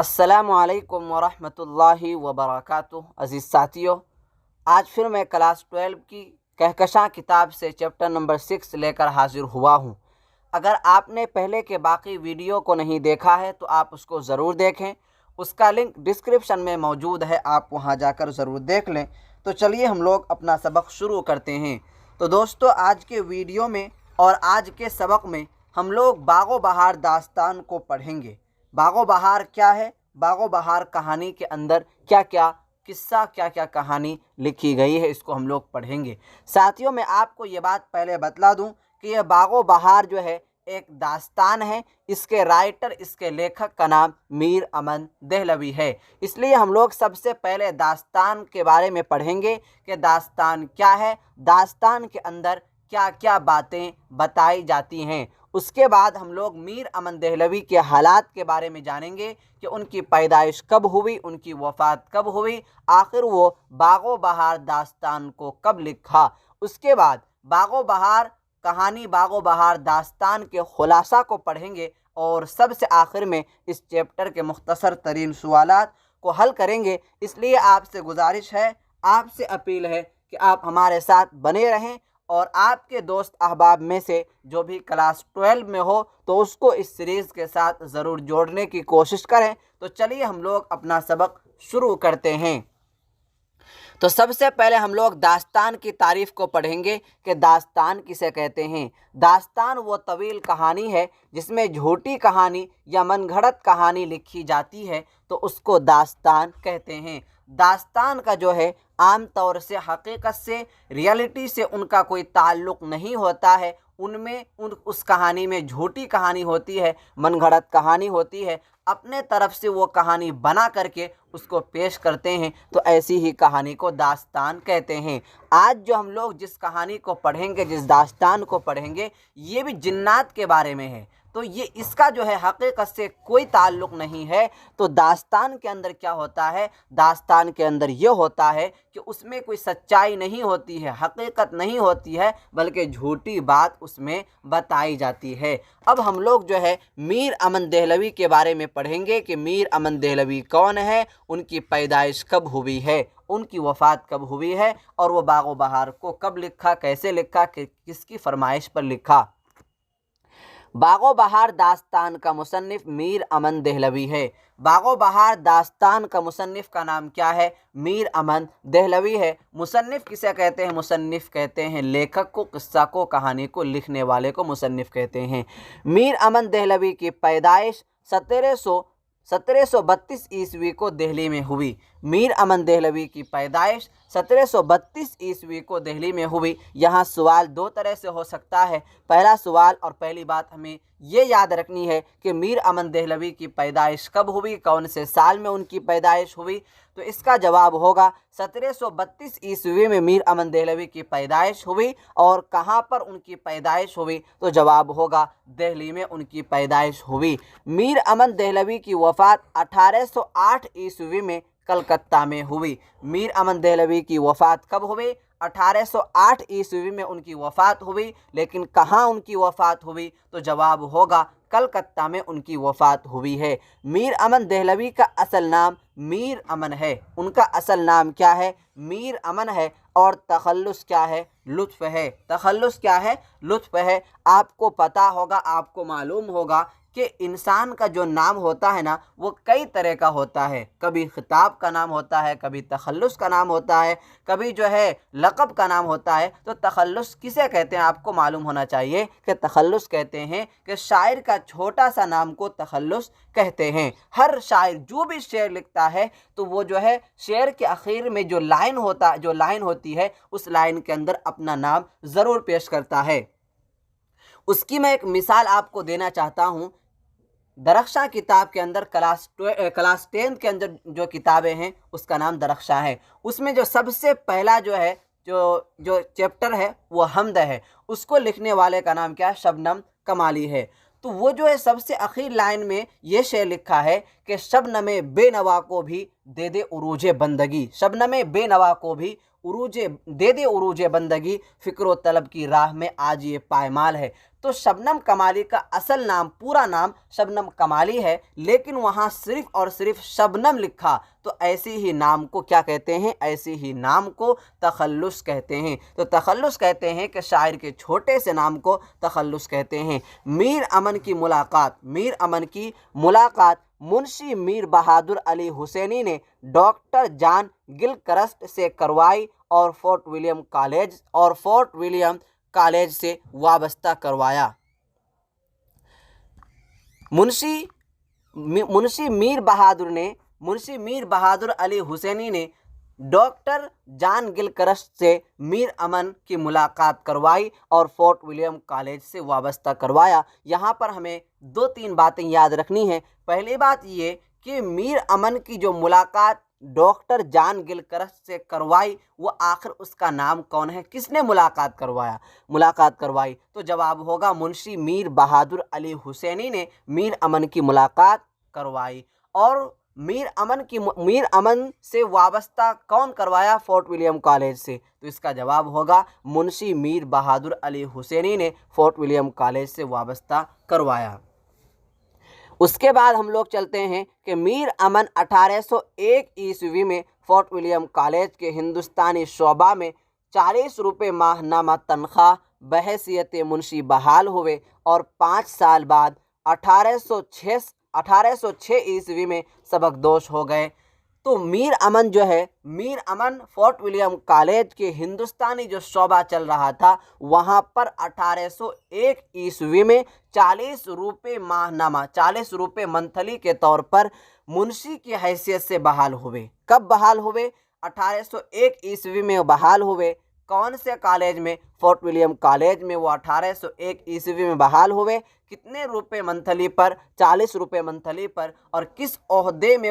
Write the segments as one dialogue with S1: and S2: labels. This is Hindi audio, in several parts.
S1: अस्सलामुअलैकुम वरहमतुल्लाहि वबरकातुहू। अज़ीज़ साथियों, आज फिर मैं क्लास 12 की कहकशां किताब से चैप्टर नंबर 6 लेकर हाजिर हुआ हूँ। अगर आपने पहले के बाकी वीडियो को नहीं देखा है तो आप उसको ज़रूर देखें, उसका लिंक डिस्क्रिप्शन में मौजूद है, आप वहाँ जाकर ज़रूर देख लें। तो चलिए हम लोग अपना सबक शुरू करते हैं। तो दोस्तों, आज के वीडियो में और आज के सबक में हम लोग बागो बहार दास्तान को पढ़ेंगे। बागो बहार क्या है, बागो बहार कहानी के अंदर क्या क्या किस्सा, क्या क्या कहानी लिखी गई है, इसको हम लोग पढ़ेंगे। साथियों, मैं आपको ये बात पहले बतला दूं कि यह बागो बहार जो है एक दास्तान है। इसके राइटर, इसके लेखक का नाम मीर अमन देहलवी है। इसलिए हम लोग सबसे पहले दास्तान के बारे में पढ़ेंगे कि दास्तान क्या है, दास्तान के अंदर क्या क्या बातें बताई जाती हैं। उसके बाद हम लोग मीर अमन देहलवी के हालात के बारे में जानेंगे कि उनकी पैदाइश कब हुई, उनकी वफ़ात कब हुई, आखिर वो बागो बहार दास्तान को कब लिखा। उसके बाद बागो बहार कहानी, बागो बहार दास्तान के खुलासा को पढ़ेंगे और सबसे आखिर में इस चैप्टर के मुख्तसर तरीन सवालात को हल करेंगे। इसलिए आपसे गुजारिश है, आपसे अपील है कि आप हमारे साथ बने रहें और आपके दोस्त अहबाब में से जो भी क्लास 12 में हो तो उसको इस सीरीज़ के साथ ज़रूर जोड़ने की कोशिश करें। तो चलिए हम लोग अपना सबक शुरू करते हैं। तो सबसे पहले हम लोग दास्तान की तारीफ़ को पढ़ेंगे कि दास्तान किसे कहते हैं। दास्तान वो तवील कहानी है जिसमें झूठी कहानी या मनगढ़ंत कहानी लिखी जाती है तो उसको दास्तान कहते हैं। दास्तान का जो है आम तौर से हकीकत से, रियलिटी से उनका कोई ताल्लुक़ नहीं होता है। उनमें उस कहानी में झूठी कहानी होती है, मनगढ़ंत कहानी होती है, अपने तरफ से वो कहानी बना करके उसको पेश करते हैं, तो ऐसी ही कहानी को दास्तान कहते हैं। आज जो हम लोग जिस कहानी को पढ़ेंगे, जिस दास्तान को पढ़ेंगे, ये भी जिन्नात के बारे में है। तो ये इसका जो है हकीकत से कोई ताल्लुक़ नहीं है। तो दास्तान के अंदर क्या होता है, दास्तान के अंदर ये होता है कि उसमें कोई सच्चाई नहीं होती है, हकीकत नहीं होती है, बल्कि झूठी बात उसमें बताई जाती है। अब हम लोग जो है मीर अमन देहलवी के बारे में पढ़ेंगे कि मीर अमन देहलवी कौन है, उनकी पैदाइश कब हुई है, उनकी वफ़ात कब हुई है और वो बागो बहार को कब लिखा, कैसे लिखा, किसकी फरमाइश पर लिखा। बागो बहार दास्तान का मुसन्निफ़ मीर अमन देहलवी है। बागो बहार दास्तान का मुसन्निफ़ का नाम क्या है, मीर अमन देहलवी है। मुसन्निफ़ किसे कहते हैं, मुसन्निफ़ कहते हैं लेखक को, किस्सा को, कहानी को लिखने वाले को मुसन्निफ़ कहते हैं। मीर अमन देहलवी की पैदाइश 1732 ईस्वी को दिल्ली में हुई। मीर अमन देहलवी की पैदाइश 1732 ईस्वी को दिल्ली में हुई। यहाँ सवाल दो तरह से हो सकता है। पहला सवाल और पहली बात हमें ये याद रखनी है कि मीर अमन देहलवी की पैदाइश कब हुई, कौन से साल में उनकी पैदाइश हुई। तो इसका जवाब होगा 1732 ईस्वी में मीर अमन देहलवी की पैदाइश हुई। और कहाँ पर उनकी पैदाइश हुई, तो जवाब होगा दिल्ली में उनकी पैदाइश हुई। मीर अमन देहलवी की वफ़ात 1808 ईस्वी में कलकत्ता में हुई। मीर अमन देहलवी की वफ़ात कब हुई, 1808 ईस्वी में उनकी वफ़ात हुई। लेकिन कहाँ उनकी वफ़ात हुई, तो जवाब होगा कलकत्ता में उनकी वफ़ात हुई है। मीर अमन देहलवी का असल नाम मीर अमन है। उनका असल नाम क्या है, मीर अमन है। और तखल्लुस क्या है, लुत्फ़ है। तखल्लुस क्या है, लुत्फ़ है। आपको पता होगा, आपको मालूम होगा कि इंसान का जो नाम होता है ना, वो कई तरह का होता है। कभी खिताब का नाम होता है, कभी तखल्लुस का नाम होता है, कभी जो है लक़ब का नाम होता है। तो तखल्लुस किसे कहते हैं, आपको मालूम होना चाहिए कि तखल्लुस कहते हैं कि शायर का छोटा सा नाम को तखल्लुस कहते हैं। हर शायर जो भी शेर लिखता है तो वो जो है शेर के आखिर में जो लाइन होती है, उस लाइन के अंदर अपना नाम ज़रूर पेश करता है। उसकी मैं एक मिसाल आपको देना चाहता हूँ। दरख्शां किताब के अंदर क्लास 10 के अंदर जो किताबें हैं उसका नाम दरख्शां है। उसमें जो सबसे पहला जो है जो चैप्टर है वो हमद है। उसको लिखने वाले का नाम क्या है, शबनम कमाली है। तो वो जो है सबसे आखिर लाइन में ये शेर लिखा है कि शबनमे बेनवा को भी दे दे उरूजे बंदगी, शबनमे बेनवा को भी उरूजे दे दे उरूजे बंदगी, फ़िक्र तलब की राह में आज ये पायमाल है। तो शबनम कमाली का असल नाम, पूरा नाम शबनम कमाली है, लेकिन वहाँ सिर्फ़ और सिर्फ शबनम लिखा, तो ऐसे ही नाम को क्या कहते हैं, ऐसे ही नाम को तखल्लुस कहते हैं। तो तखल्लुस कहते हैं कि शायर के छोटे से नाम को तखल्लुस कहते हैं। मीर अमन की मुलाकात, मीर अमन की मुलाकात मुंशी मीर बहादुर अली हुसैनी ने डॉक्टर जॉन गिलक्रिस्ट से करवाई और फोर्ट विलियम कॉलेज से वाबस्ता करवाया। मुंशी मीर बहादुर अली हुसैनी ने डॉक्टर जॉन गिलक्रिस्ट से मीर अमन की मुलाकात करवाई और फोर्ट विलियम कॉलेज से वाबस्ता करवाया। यहाँ पर हमें 2-3 बातें याद रखनी है। पहली बात ये कि मीर अमन की जो मुलाकात डॉक्टर जॉन गिलक्रिस्ट से करवाई, वो आखिर उसका नाम कौन है, किसने मुलाकात करवाई? तो जवाब होगा मुंशी मीर बहादुर अली हुसैनी ने मीर अमन की मुलाकात करवाई। और मीर अमन से वाबस्ता कौन करवाया? फोर्ट विलियम कॉलेज से। तो इसका जवाब होगा मुंशी मीर बहादुर अली हुसैनी ने फोर्ट विलियम कॉलेज से वाबस्ता करवाया। उसके बाद हम लोग चलते हैं कि मीर अमन 1801 ईस्वी में फोर्ट विलियम कॉलेज के हिंदुस्तानी शोबा में 40 रुपये माहनामा तनख्वाह बहैसियत मुंशी बहाल हुए और 5 साल बाद 1806 ईस्वी में सबकदोश हो गए। तो मीर अमन फोर्ट विलियम कॉलेज के हिंदुस्तानी जो शोबा चल रहा था, वहाँ पर 1801 ईस्वी में 40 रुपये माहनामा, 40 रुपये मंथली के तौर पर मुंशी की हैसियत से बहाल हुए। कब बहाल हुए? 1801 ईस्वी में बहाल हुए। कौन से कॉलेज में? फोर्ट विलियम कॉलेज में वो 1801 ईस्वी में बहाल हुए। कितने रुपये मंथली पर? 40 रुपये मंथली पर। और किस ओहदे में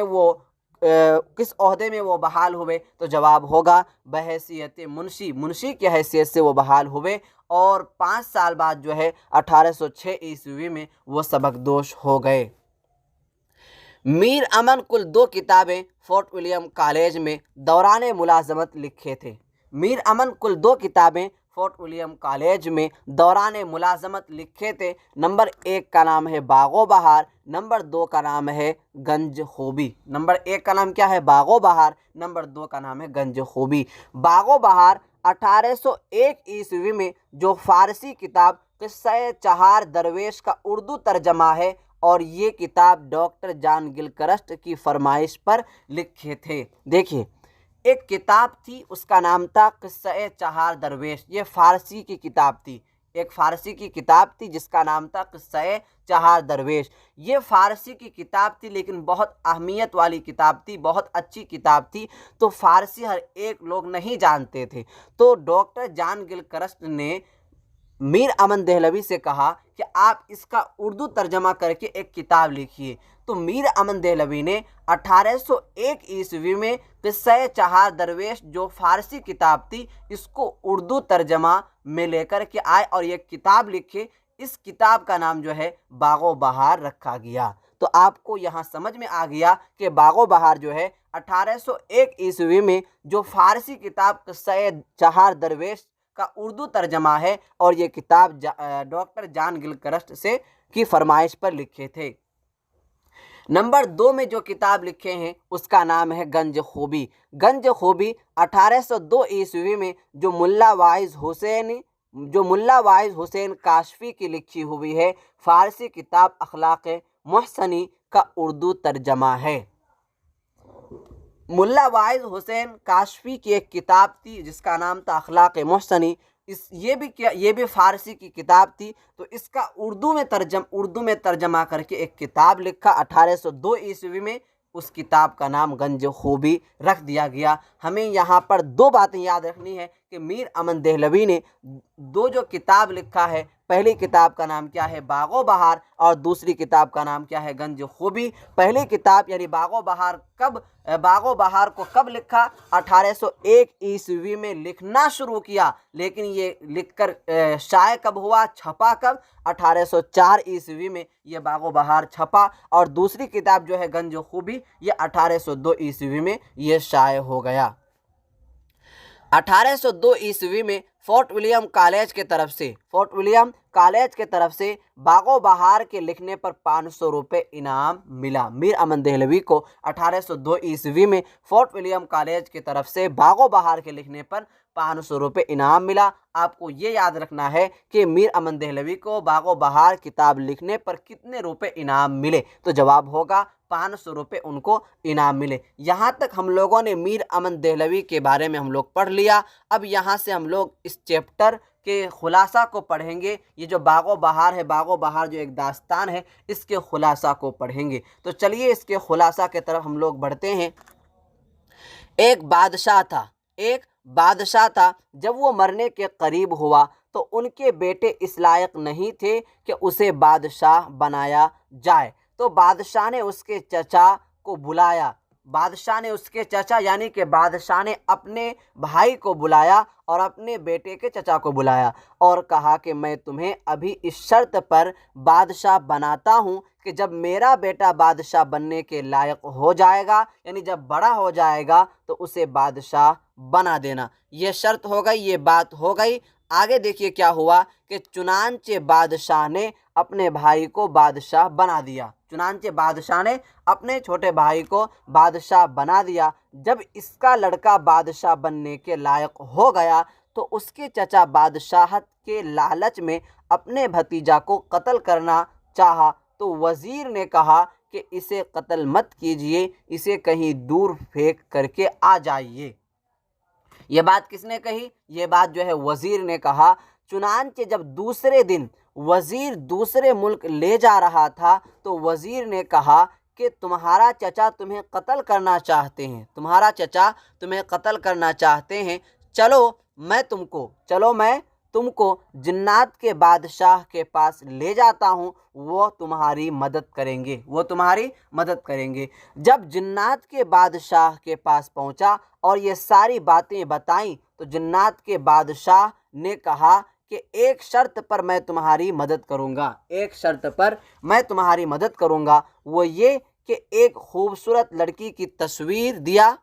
S1: वो बहाल हुए? तो जवाब होगा बहैसियत मुंशी की हैसियत से वो बहाल हुए और 5 साल बाद जो है 1806 ईस्वी में वो सबकदोश हो गए। मीर अमन कुल 2 किताबें फोर्ट विलियम कॉलेज में दौरान मुलाजमत लिखे थे। मीर अमन कुल 2 किताबें फोर्ट विलियम कॉलेज में दौरान मुलाजमत लिखे थे। नंबर 1 का नाम है बागो बहार, नंबर 2 का नाम है गंज खूबी। नंबर 1 का नाम क्या है? बागो बहार, नंबर 2 का नाम है गंज खूबी। बागो बहार 1801 ईस्वी में जो फ़ारसी किताब क़िस्सा-ए चहार दरवेश का उर्दू तर्जमा है, और ये किताब डॉक्टर जॉन गिलक्रिस्ट की फरमाइश पर लिखे थे। देखिए, एक किताब थी, उसका नाम था क़िस्सा-ए चहार दरवेश। ये फ़ारसी की किताब थी, एक फ़ारसी की किताब थी जिसका नाम था क़िस्सा-ए चहार दरवेश। ये फ़ारसी की किताब थी, लेकिन बहुत अहमियत वाली किताब थी, बहुत अच्छी किताब थी। तो फ़ारसी हर एक लोग नहीं जानते थे। तो डॉक्टर जॉन गिलक्रिस्ट ने मीर अमन देहलवी से कहा कि आप इसका उर्दू तर्जमा करके एक किताब लिखिए। तो मीर अमन देहलवी ने 1801 ईस्वी में क़िस्सा-ए चहार दरवेश जो फ़ारसी किताब थी, इसको उर्दू तर्जमा में लेकर के आए और ये किताब लिखे। इस किताब का नाम जो है बागो बहार रखा गया। तो आपको यहाँ समझ में आ गया कि बागो बहार जो है 1801 ईस्वी में जो फ़ारसी किताब क़िस्सा-ए चहार दरवेश का उर्दू तर्जमा है, और ये किताब डॉक्टर जॉन गिलक्रिस्ट से की फरमाइश पर लिखे थे। नंबर 2 में जो किताब लिखे हैं उसका नाम है गंज खूबी। गंज खूबी 1802 ईस्वी में जो मुल्ला वाइज हुसैन काशफी की लिखी हुई है फ़ारसी किताब अखलाक़ मोहसनी का उर्दू तर्जमा है। मुल्ला वाइज हुसैन काशफी की एक किताब थी जिसका नाम था अखलाक़ मोहसनी। ये भी फ़ारसी की किताब थी। तो इसका उर्दू में तर्जमा करके एक किताब लिखा 1802 ईस्वी में। उस किताब का नाम गंज खूबी रख दिया गया। हमें यहाँ पर 2 बातें याद रखनी है कि मीर अमन देहलवी ने दो जो किताब लिखा है, पहली किताब का नाम क्या है बागो बहार और दूसरी किताब का नाम क्या है गंज खूबी। पहली किताब यानी बागो बहार को कब लिखा? 1801 ईस्वी में लिखना शुरू किया, लेकिन ये लिखकर शाये कब हुआ, छपा कब? 1804 ईस्वी में ये बागो बहार छपा। और दूसरी किताब जो है गंज खूबी ये 1802 ईस्वी में ये शाये हो गया। 1802 ईस्वी में फोर्ट विलियम कॉलेज के तरफ से बागो बहार के लिखने पर 500 रुपये इनाम मिला। मीर अमन देहलवी को 1802 ईस्वी में फोर्ट विलियम कॉलेज की तरफ से बागो बहार के लिखने पर 500 रुपये इनाम मिला। आपको ये याद रखना है कि मीर अमन देहलवी को बागो बहार किताब लिखने पर कितने रुपए इनाम मिले, तो जवाब होगा 500 रुपये उनको इनाम मिले। यहाँ तक हम लोगों ने मीर अमन देहलवी के बारे में हम लोग पढ़ लिया। अब यहाँ से हम लोग इस चैप्टर के खुलासा को पढ़ेंगे। ये जो बागो बहार है, बागो बहार जो एक दास्तान है, इसके खुलासा को पढ़ेंगे। तो चलिए इसके खुलासा की तरफ हम लोग बढ़ते हैं। एक बादशाह था, जब वो मरने के करीब हुआ तो उनके बेटे इस लायक नहीं थे कि उसे बादशाह बनाया जाए, तो बादशाह ने उसके चचा यानी कि बादशाह ने अपने भाई को बुलाया और अपने बेटे के चचा को बुलाया और कहा कि मैं तुम्हें अभी इस शर्त पर बादशाह बनाता हूँ कि जब मेरा बेटा बादशाह बनने के लायक हो जाएगा, यानी जब बड़ा हो जाएगा, तो उसे बादशाह बना देना। ये शर्त हो गई, ये बात हो गई। आगे देखिए क्या हुआ कि चुनांचे बादशाह ने अपने भाई को बादशाह बना दिया। चुनांचे बादशाह ने अपने छोटे भाई को बादशाह बना दिया। जब इसका लड़का बादशाह बनने के लायक हो गया तो उसके चचा बादशाहत के लालच में अपने भतीजा को कत्ल करना चाहा, तो वज़ीर ने कहा कि इसे कत्ल मत कीजिए, इसे कहीं दूर फेंक करके आ जाइए। ये बात किसने कही? ये बात जो है वज़ीर ने कहा। चुनांचे जब दूसरे दिन वज़ीर दूसरे मुल्क ले जा रहा था तो वज़ीर ने कहा कि तुम्हारा चचा तुम्हें कत्ल करना चाहते हैं, चलो मैं तुमको जिन्नात के बादशाह के पास ले जाता हूँ, वो तुम्हारी मदद करेंगे। जब जिन्नात के बादशाह के पास पहुँचा और ये सारी बातें बताईं तो जिन्नात के बादशाह ने कहा कि एक शर्त पर मैं तुम्हारी मदद करूँगा, वो ये कि एक खूबसूरत लड़की की तस्वीर दिया।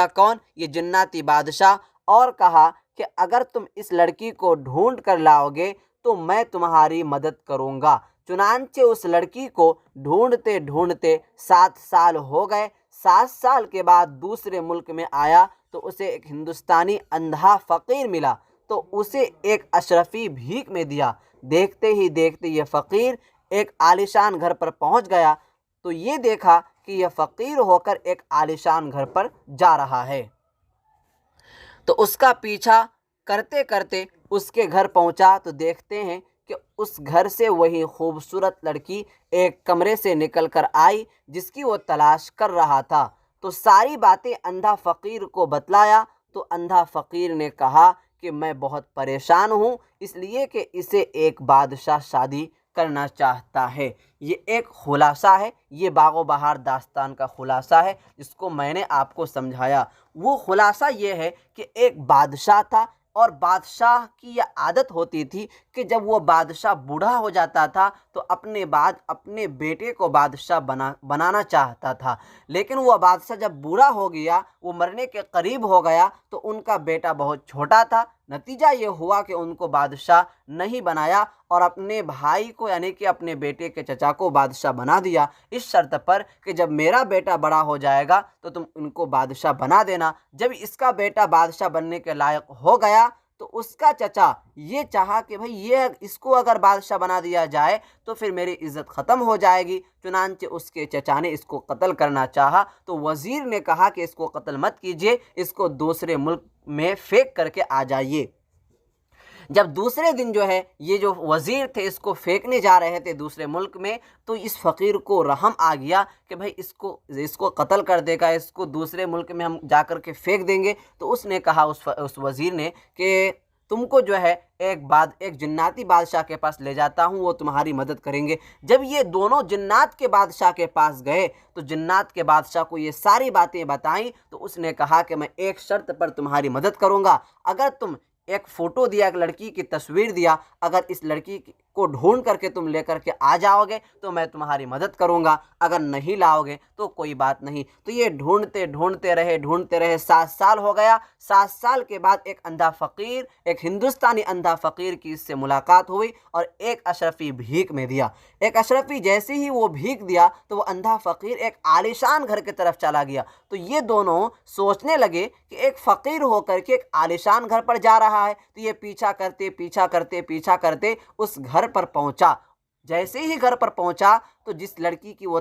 S1: कौन? ये जिन्नाती बादशाह। और कहा कि अगर तुम इस लड़की को ढूंढ कर लाओगे तो मैं तुम्हारी मदद करूँगा। चुनांचे उस लड़की को ढूंढते ढूंढते 7 साल हो गए। 7 साल के बाद दूसरे मुल्क में आया तो उसे एक हिंदुस्तानी अंधा फ़कीर मिला, तो उसे एक अशरफी भीख में दिया। देखते ही देखते ये फ़कीर एक आलीशान घर पर पहुंच गया, तो ये देखा कि यह फ़कीर होकर एक आलीशान घर पर जा रहा है, तो उसका पीछा करते करते उसके घर पहुंचा तो देखते हैं कि उस घर से वही खूबसूरत लड़की एक कमरे से निकल कर आई जिसकी वो तलाश कर रहा था। तो सारी बातें अंधा फ़कीर को बतलाया तो अंधा फ़कीर ने कहा कि मैं बहुत परेशान हूँ, इसलिए कि इसे एक बादशाह शादी करना चाहता है। ये एक खुलासा है, ये बागो बहार दास्तान का खुलासा है जिसको मैंने आपको समझाया। वो खुलासा ये है कि एक बादशाह था और बादशाह की यह आदत होती थी कि जब वो बादशाह बूढ़ा हो जाता था तो अपने बेटे को बादशाह बनाना चाहता था, लेकिन वह बादशाह जब बूढ़ा हो गया, वो मरने के करीब हो गया, तो उनका बेटा बहुत छोटा था। नतीजा ये हुआ कि उनको बादशाह नहीं बनाया और अपने भाई को यानी कि अपने बेटे के चचा को बादशाह बना दिया, इस शर्त पर कि जब मेरा बेटा बड़ा हो जाएगा तो तुम उनको बादशाह बना देना। जब इसका बेटा बादशाह बनने के लायक हो गया तो उसका चचा ये चाहा कि भाई ये इसको अगर बादशाह बना दिया जाए तो फिर मेरी इज़्ज़त ख़त्म हो जाएगी। चुनांचे उसके चचा ने इसको कत्ल करना चाहा, तो वज़ीर ने कहा कि इसको कत्ल मत कीजिए, इसको दूसरे मुल्क में फेंक करके आ जाइए। जब दूसरे दिन जो है ये जो वज़ीर थे इसको फेंकने जा रहे थे दूसरे मुल्क में, तो इस फ़कीर को रहम आ गया कि भाई इसको कत्ल कर देगा, इसको दूसरे मुल्क में हम जा कर के फेंक देंगे। तो उसने कहा उस वज़ीर ने कि तुमको जो है एक जन्नाती बादशाह के पास ले जाता हूँ, वो तुम्हारी मदद करेंगे। जब ये दोनों जन्नात के बादशाह के पास गए तो जन्नात के बादशाह को ये सारी बातें बताईं, तो उसने कहा कि मैं एक शर्त पर तुम्हारी मदद करूँगा, अगर तुम एक फ़ोटो दिया, एक लड़की की तस्वीर दिया, अगर इस लड़की को ढूंढ करके तुम लेकर के आ जाओगे तो मैं तुम्हारी मदद करूंगा, अगर नहीं लाओगे तो कोई बात नहीं। तो ये ढूंढते ढूंढते रहे 7 साल हो गया। 7 साल के बाद एक अंधा फ़कीर, एक हिंदुस्तानी अंधा फ़कीर की इससे मुलाकात हुई और एक अशरफी भीख में दिया। एक अशरफी जैसे ही वो भीख दिया तो वो अंधा फ़कीर एक आलिशान घर की तरफ चला गया। तो ये दोनों सोचने लगे कि एक फ़कीर होकर के एक आलिशान घर पर जा रहा है, तो ये पीछा करते उस घर पर पहुंचा। जैसे ही घर पर पहुंचा तो जिस लड़की की वो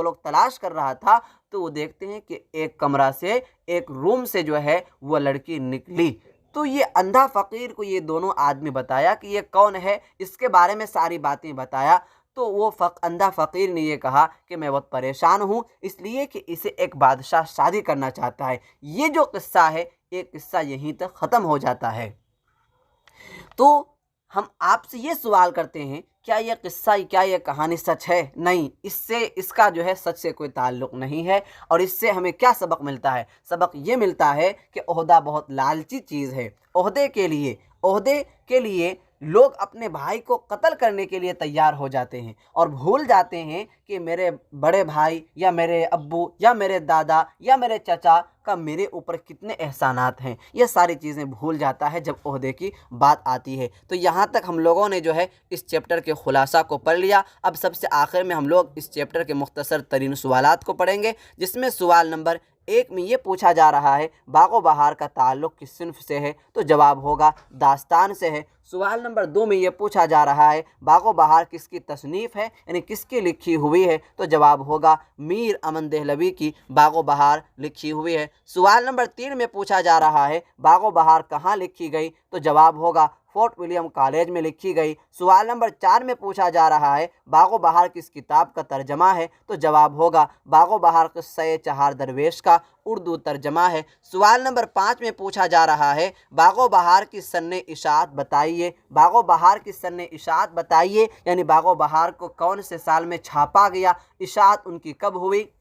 S1: लोग तलाश कर रहा था, तो वो देखते हैं कि एक कमरा से, एक रूम से जो है वो लड़की निकली। तो ये अंधा फ़कीर को ये दोनों आदमी बताया कि ये कौन है, इसके बारे में सारी बातें बताया। तो वो अंधा फ़कीर ने ये कहा कि मैं बहुत परेशान हूँ, इसलिए कि इसे एक बादशाह शादी करना चाहता है। ये जो किस्सा है, ये किस्सा यहीं तक ख़त्म हो जाता है। तो हम आपसे ये सवाल करते हैं, क्या ये किस्सा, क्या ये कहानी सच है? नहीं, इसका जो है सच से कोई ताल्लुक़ नहीं है। और इससे हमें क्या सबक मिलता है? सबक ये मिलता है कि ओहदा बहुत लालची चीज़ है। ओहदे के लिए लोग अपने भाई को कत्ल करने के लिए तैयार हो जाते हैं और भूल जाते हैं कि मेरे बड़े भाई या मेरे अब्बू या मेरे दादा या मेरे चाचा का मेरे ऊपर कितने एहसानात हैं। ये सारी चीज़ें भूल जाता है जब ओहदे की बात आती है। तो यहाँ तक हम लोगों ने जो है इस चैप्टर के खुलासा को पढ़ लिया। अब सबसे आखिर में हम लोग इस चैप्टर के मुख्तसर तरीन सवालात को पढ़ेंगे, जिसमें सवाल नंबर 1 में ये पूछा जा रहा है, बागो बहार का ताल्लुक़ किस सिन्फ से है? तो जवाब होगा दास्तान से है। सवाल नंबर 2 में ये पूछा जा रहा है, बागो बहार किसकी तसनीफ़ है, यानी किसकी लिखी हुई है? तो जवाब होगा मीर अमन देहलवी की बागो बहार लिखी हुई है। सवाल नंबर 3 में पूछा जा रहा है, बागो बहार कहाँ लिखी गई? तो जवाब होगा फोर्ट विलियम कॉलेज में लिखी गई। सवाल नंबर 4 में पूछा जा रहा है, बागो बहार किस किताब का तर्जमा है? तो जवाब होगा बागो बहार क़िस्सा चहार दरवेश का उर्दू तर्जमा है। सवाल नंबर 5 में पूछा जा रहा है, बागो बहार की सन्ने इशाअत बताइए। बागो बहार की सन्ने इशाअत बताइए, यानी बागो बहार को कौन से साल में छापा गया, इशाअत उनकी कब हुई?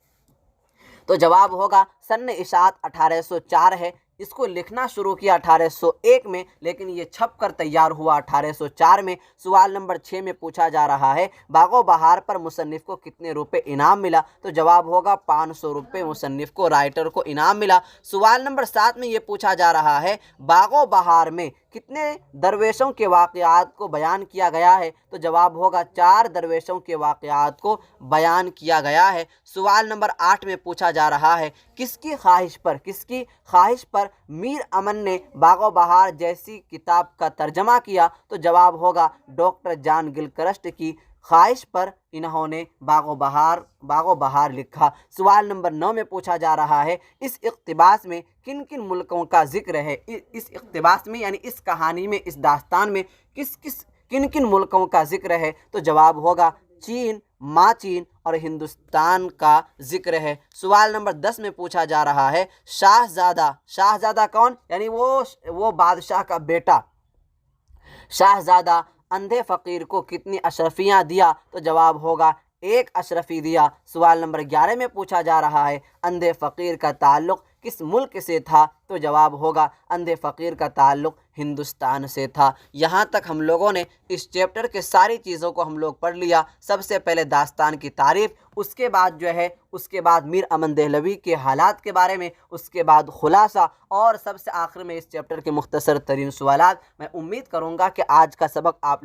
S1: तो जवाब होगा सन्ने इशाअत 1804 है। इसको लिखना शुरू किया 1801 में, लेकिन ये छप कर तैयार हुआ 1804 में। सवाल नंबर 6 में पूछा जा रहा है, बागो बहार पर मुसन्निफ़ को कितने रुपए इनाम मिला? तो जवाब होगा 500 रुपये मुसन्निफ़ को, राइटर को इनाम मिला। सवाल नंबर 7 में ये पूछा जा रहा है, बागो बहार में कितने दरवेशों के वाक़यात को बयान किया गया है? तो जवाब होगा 4 दरवेशों के वाक़यात को बयान किया गया है। सवाल नंबर 8 में पूछा जा रहा है, किसकी ख्वाहिश पर मीर अमन ने बागो बहार जैसी किताब का तर्जमा किया? तो जवाब होगा डॉक्टर जॉन गिलक्रिस्ट की ख्वाहिश पर इन्होंने बागो बहार लिखा। सवाल नंबर 9 में पूछा जा रहा है, इस इक़्तिबास में किन किन मुल्कों का जिक्र है? इस इक़्तिबास में यानी इस कहानी में, इस दास्तान में किन किन मुल्कों का जिक्र है? तो जवाब होगा चीन, माचीन और हिंदुस्तान का जिक्र है। सवाल नंबर 10 में पूछा जा रहा है, शाहज़ादा कौन? यानी वो बादशाह का बेटा शाहज़ादा अंधे फ़कीर को कितनी अशरफियाँ दिया? तो जवाब होगा 1 अशरफी दिया। सवाल नंबर 11 में पूछा जा रहा है, अंधे फ़कीर का ताल्लुक़ किस मुल्क से था? तो जवाब होगा अंधे फ़कीर का ताल्लुक़ हिंदुस्तान से था। यहाँ तक हम लोगों ने इस चैप्टर के सारी चीज़ों को हम लोग पढ़ लिया। सबसे पहले दास्तान की तारीफ़, उसके बाद मीर अमन देहलवी के हालात के बारे में, उसके बाद खुलासा और सबसे आखिर में इस चैप्टर के मुख्तसर तरीन सवालात। मैं उम्मीद करूँगा कि आज का सबक आप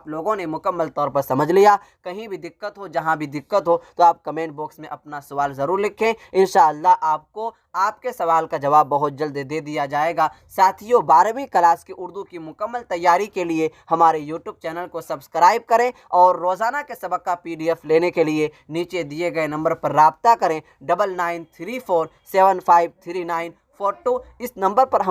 S1: लोगों ने मुकम्मल तौर पर समझ लिया। कहीं भी दिक्कत हो, जहाँ भी दिक्कत हो, तो आप कमेंट बॉक्स में अपना सवाल ज़रूर लिखें। इंशाअल्लाह आपको आपके सवाल का जवाब बहुत जल्द दे दिया जाएगा। साथियों, 12वीं क्लास की उर्दू की मुकम्मल तैयारी के लिए हमारे यूट्यूब चैनल को सब्सक्राइब करें और रोज़ाना के सबक का PDF लेने के लिए नीचे दिए गए नंबर पर राब्ता करें 9934753942। इस नंबर पर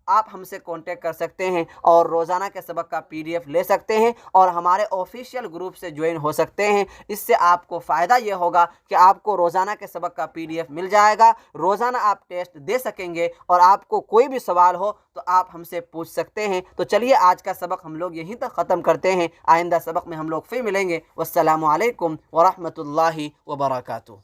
S1: आप हमसे कांटेक्ट कर सकते हैं और रोज़ाना के सबक का PDF ले सकते हैं और हमारे ऑफिशियल ग्रुप से ज्वाइन हो सकते हैं। इससे आपको फ़ायदा ये होगा कि आपको रोज़ाना के सबक का PDF मिल जाएगा, रोज़ाना आप टेस्ट दे सकेंगे और आपको कोई भी सवाल हो तो आप हमसे पूछ सकते हैं। तो चलिए आज का सबक हम लोग यहीं तक ख़त्म करते हैं। आइंदा सबक में हम लोग फिर मिलेंगे। वस्सलामु अलैकुम व रहमतुल्लाहि व बरकातुहू।